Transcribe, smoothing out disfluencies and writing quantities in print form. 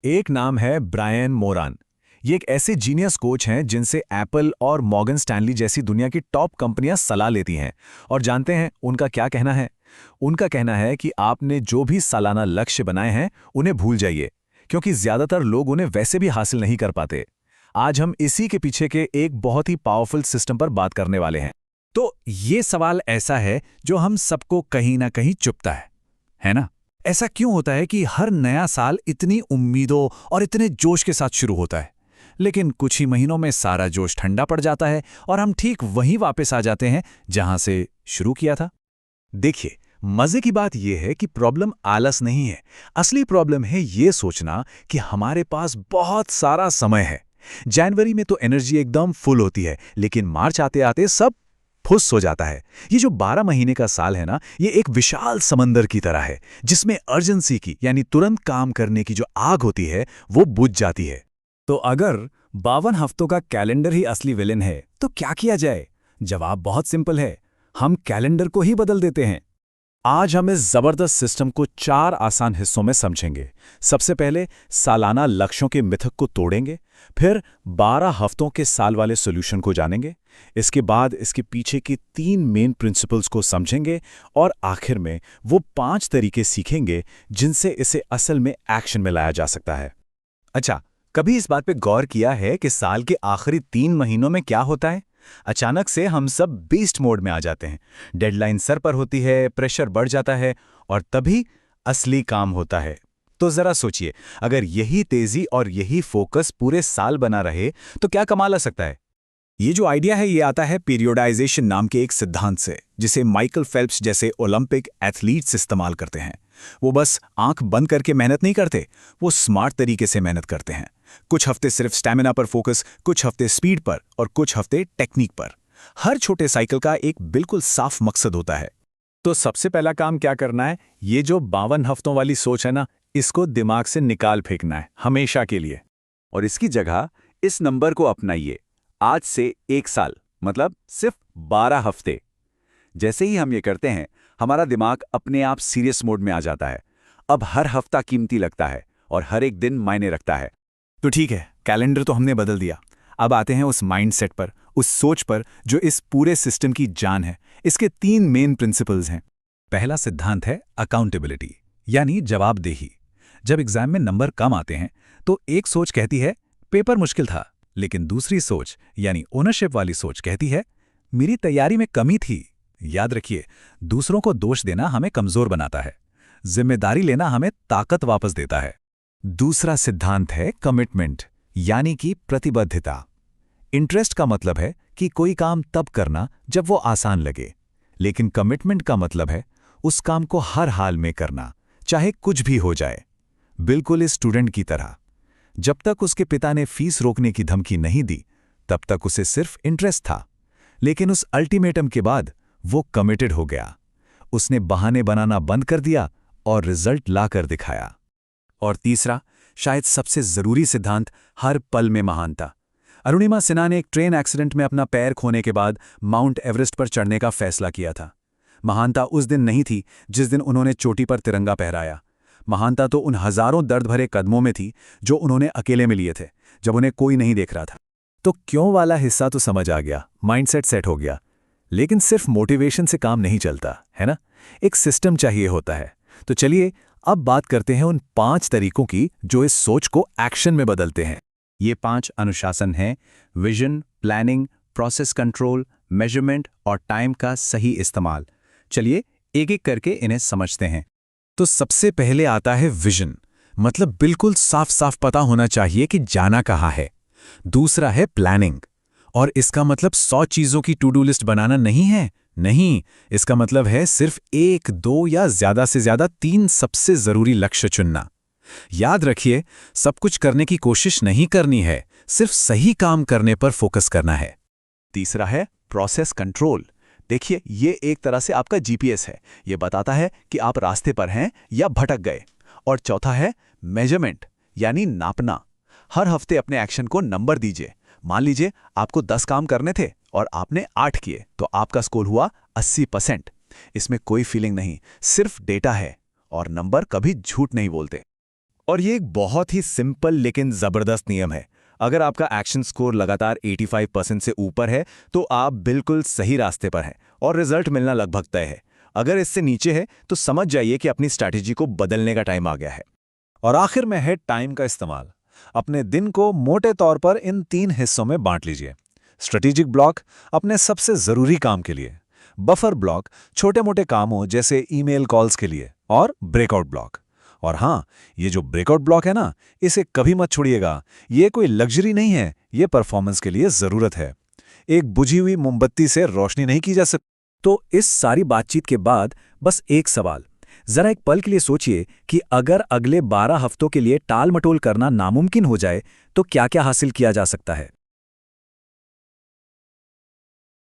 एक नाम है ब्रायन मोरान। ये एक ऐसे जीनियस कोच हैं जिनसे एप्पल और मॉर्गन स्टैनली जैसी दुनिया की टॉप कंपनियां सलाह लेती हैं। और जानते हैं उनका क्या कहना है? उनका कहना है कि आपने जो भी सालाना लक्ष्य बनाए हैं उन्हें भूल जाइए, क्योंकि ज्यादातर लोग उन्हें वैसे भी हासिल नहीं कर पाते। आज हम इसी के पीछे के एक बहुत ही पावरफुल सिस्टम पर बात करने वाले हैं। तो ये सवाल ऐसा है जो हम सबको कहीं ना कहीं चुभता है ना? ऐसा क्यों होता है कि हर नया साल इतनी उम्मीदों और इतने जोश के साथ शुरू होता है, लेकिन कुछ ही महीनों में सारा जोश ठंडा पड़ जाता है और हम ठीक वहीं वापस आ जाते हैं जहां से शुरू किया था? देखिए, मजे की बात यह है कि प्रॉब्लम आलस नहीं है। असली प्रॉब्लम है ये सोचना कि हमारे पास बहुत सारा समय है। जनवरी में तो एनर्जी एकदम फुल होती है, लेकिन मार्च आते आते सब फुस हो जाता है। ये जो 12 महीने का साल है ना, ये एक विशाल समंदर की तरह है जिसमें अर्जेंसी की यानी तुरंत काम करने की जो आग होती है वो बुझ जाती है। तो अगर 52 हफ्तों का कैलेंडर ही असली विलेन है तो क्या किया जाए? जवाब बहुत सिंपल है, हम कैलेंडर को ही बदल देते हैं। आज हम इस जबरदस्त सिस्टम को 4 आसान हिस्सों में समझेंगे। सबसे पहले सालाना लक्ष्यों के मिथक को तोड़ेंगे, फिर 12 हफ्तों के साल वाले सॉल्यूशन को जानेंगे, इसके बाद इसके पीछे की 3 मेन प्रिंसिपल्स को समझेंगे और आखिर में वो 5 तरीके सीखेंगे जिनसे इसे असल में एक्शन में लाया जा सकता है। अच्छा, कभी इस बात पे गौर किया है कि साल के आखिरी 3 महीनों में क्या होता है? अचानक से हम सब बीस्ट मोड में आ जाते हैं। डेडलाइन सर पर होती है, प्रेशर बढ़ जाता है और तभी असली काम होता है। तो जरा सोचिए, अगर यही तेजी और यही फोकस पूरे साल बना रहे तो क्या कमाल आ सकता है। ये जो आइडिया है ये आता है पीरियोडाइजेशन नाम के एक सिद्धांत से, जिसे माइकल फेल्प्स जैसे ओलंपिक एथलीट्स इस्तेमाल करते हैं। वो बस आंख बंद करके मेहनत नहीं करते, वो स्मार्ट तरीके से मेहनत करते हैं। कुछ हफ्ते सिर्फ स्टैमिना पर फोकस, कुछ हफ्ते स्पीड पर और कुछ हफ्ते टेक्निक पर। हर छोटे साइकिल का एक बिल्कुल साफ मकसद होता है। तो सबसे पहला काम क्या करना है? ये जो 52 हफ्तों वाली सोच है ना, इसको दिमाग से निकाल फेंकना है हमेशा के लिए। और इसकी जगह इस नंबर को अपनाइए। आज से 1 साल मतलब सिर्फ 12 हफ्ते। जैसे ही हम ये करते हैं, हमारा दिमाग अपने आप सीरियस मोड में आ जाता है। अब हर हफ्ता कीमती लगता है और हर एक दिन मायने रखता है। तो ठीक है, कैलेंडर तो हमने बदल दिया। अब आते हैं उस माइंडसेट पर, उस सोच पर जो इस पूरे सिस्टम की जान है। इसके 3 मेन प्रिंसिपल्स हैं। पहला सिद्धांत है अकाउंटेबिलिटी, यानी जवाबदेही। जब एग्जाम में नंबर कम आते हैं तो एक सोच कहती है पेपर मुश्किल था, लेकिन दूसरी सोच यानी ओनरशिप वाली सोच कहती है मेरी तैयारी में कमी थी। याद रखिए, दूसरों को दोष देना हमें कमजोर बनाता है, जिम्मेदारी लेना हमें ताकत वापस देता है। दूसरा सिद्धांत है कमिटमेंट, यानी कि प्रतिबद्धता। इंटरेस्ट का मतलब है कि कोई काम तब करना जब वो आसान लगे, लेकिन कमिटमेंट का मतलब है उस काम को हर हाल में करना, चाहे कुछ भी हो जाए। बिल्कुल इस स्टूडेंट की तरह, जब तक उसके पिता ने फीस रोकने की धमकी नहीं दी तब तक उसे सिर्फ इंटरेस्ट था, लेकिन उस अल्टीमेटम के बाद वो कमिटेड हो गया। उसने बहाने बनाना बंद कर दिया और रिजल्ट लाकर दिखाया। और तीसरा, शायद सबसे जरूरी सिद्धांत, हर पल में महानता। अरुणिमा सिन्हा ने एक ट्रेन एक्सीडेंट में अपना पैर खोने के बाद माउंट एवरेस्ट पर चढ़ने का फैसला किया था। महानता उस दिन नहीं थी जिस दिन उन्होंने चोटी पर तिरंगा फहराया। महानता तो उन हजारों दर्द भरे कदमों में थी जो उन्होंने अकेले में लिए थे, जब उन्हें कोई नहीं देख रहा था। तो क्यों वाला हिस्सा तो समझ आ गया, माइंडसेट सेट हो गया। लेकिन सिर्फ मोटिवेशन से काम नहीं चलता, है ना? एक सिस्टम चाहिए होता है। तो चलिए अब बात करते हैं उन 5 तरीकों की जो इस सोच को एक्शन में बदलते हैं। ये 5 अनुशासन हैं: vision, planning, process control, measurement और टाइम का सही इस्तेमाल। चलिए एक एक करके इन्हें समझते हैं। तो सबसे पहले आता है विजन, मतलब बिल्कुल साफ साफ पता होना चाहिए कि जाना कहाँ है। दूसरा है प्लानिंग, और इसका मतलब 100 चीजों की टू डू लिस्ट बनाना नहीं है। नहीं, इसका मतलब है सिर्फ 1, 2 या ज्यादा से ज्यादा 3 सबसे जरूरी लक्ष्य चुनना। याद रखिए, सब कुछ करने की कोशिश नहीं करनी है, सिर्फ सही काम करने पर फोकस करना है। तीसरा है प्रोसेस कंट्रोल। देखिए, ये एक तरह से आपका जीपीएस है। ये बताता है कि आप रास्ते पर हैं या भटक गए। और चौथा है मेजरमेंट, यानी नापना। हर हफ्ते अपने एक्शन को नंबर दीजिए। मान लीजिए आपको 10 काम करने थे और आपने 8 किए, तो आपका स्कोर हुआ 80%। इसमें कोई फीलिंग नहीं, सिर्फ डेटा है, और नंबर कभी झूठ नहीं बोलते। और ये एक बहुत ही सिंपल लेकिन ज़बरदस्त नियम है। अगर आपका एक्शन स्कोर लगातार 85% से ऊपर है तो आप बिल्कुल सही रास्ते पर हैं और रिजल्ट मिलना लगभग तय है। अगर इससे नीचे है तो समझ जाइए कि अपनी स्ट्रैटेजी को बदलने का टाइम आ गया है। और आखिर में है टाइम का इस्तेमाल। अपने दिन को मोटे तौर पर इन 3 हिस्सों में बांट लीजिए। स्ट्रेटेजिक ब्लॉक अपने सबसे ज़रूरी काम के लिए, बफर ब्लॉक छोटे-मोटे कामों जैसे ईमेल कॉल्स के लिए, और ब्रेकआउट ब्लॉक। और हाँ, ये जो ब्रेकआउट ब्लॉक है ना, इसे कभी मत छोड़िएगा। ये कोई लग्जरी नहीं है, ये परफॉर्मेंस के लिए ज़रूरत है। एक बुझी हुई मोमबत्ती से रोशनी नहीं की जा सकती। तो इस सारी बातचीत के बाद बस एक सवाल, जरा एक पल के लिए सोचिए कि अगर अगले 12 हफ्तों के लिए टाल मटोल करना नामुमकिन हो जाए तो क्या क्या हासिल किया जा सकता है।